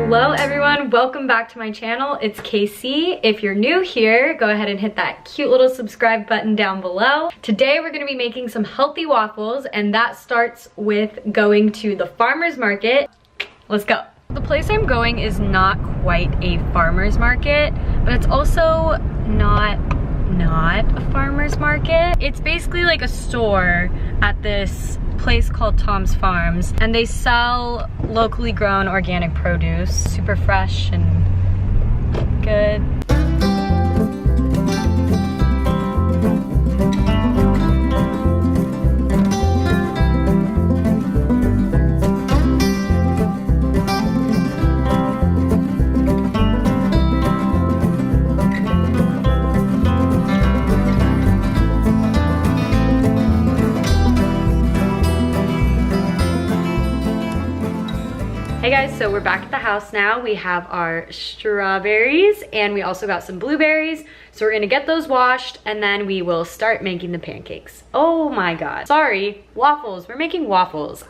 Hello everyone, welcome back to my channel. It's Casey. If you're new here, go ahead and hit that cute little subscribe button down below. Today we're gonna be making some healthy waffles, and that starts with going to the farmer's market. Let's go. The place I'm going is not quite a farmer's market, but it's also not a farmer's market. It's basically like a store at this place called Tom's Farms, and they sell locally grown organic produce, super fresh and good. Hey guys, so we're back at the house now. We have our strawberries and we also got some blueberries. So we're gonna get those washed and then we will start making the pancakes. Oh my God, sorry, waffles. We're making waffles.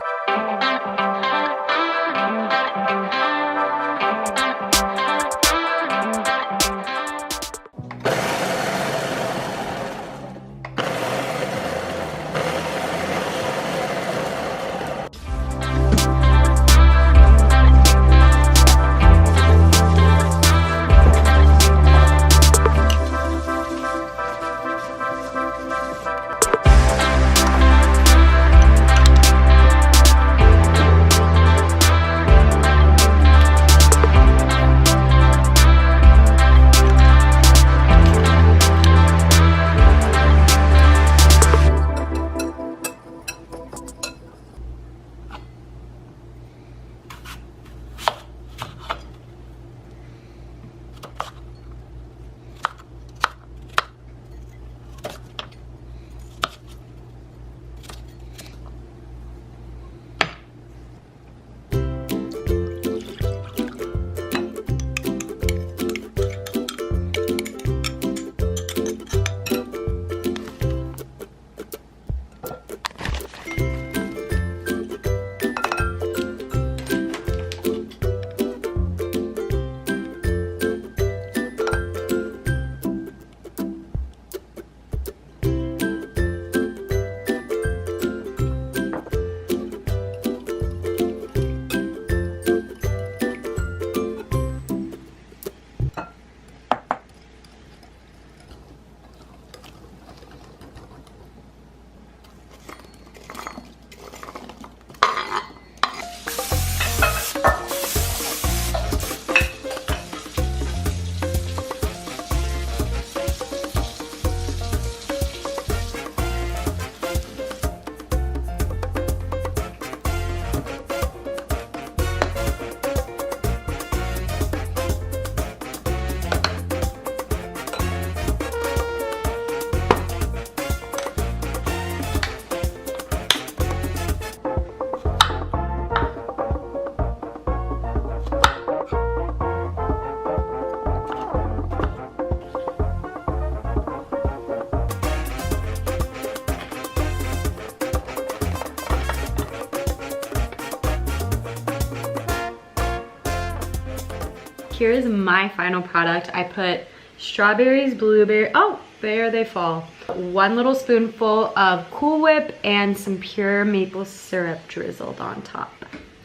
Here's my final product. I put strawberries, blueberry, oh, there they fall. 1 little spoonful of Cool Whip and some pure maple syrup drizzled on top.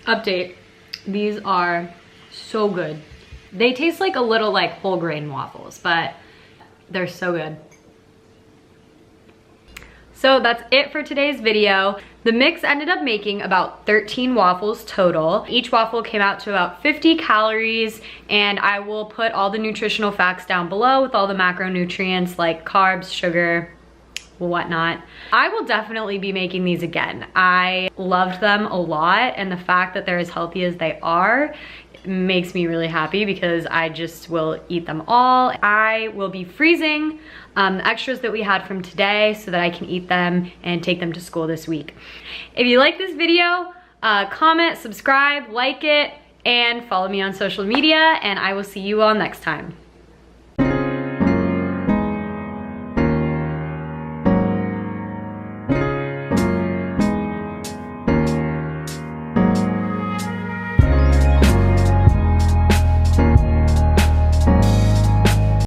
Update, these are so good. They taste like a little like whole grain waffles, but they're so good. So that's it for today's video. The mix ended up making about 13 waffles total. Each waffle came out to about 50 calories, and I will put all the nutritional facts down below with all the macronutrients like carbs, sugar, whatnot. I will definitely be making these again. I loved them a lot, and the fact that they're as healthy as they are makes me really happy because I just will eat them all. I will be freezing the extras that we had from today so that I can eat them and take them to school this week. If you like this video, comment, subscribe, like it, and follow me on social media, and I will see you all next time.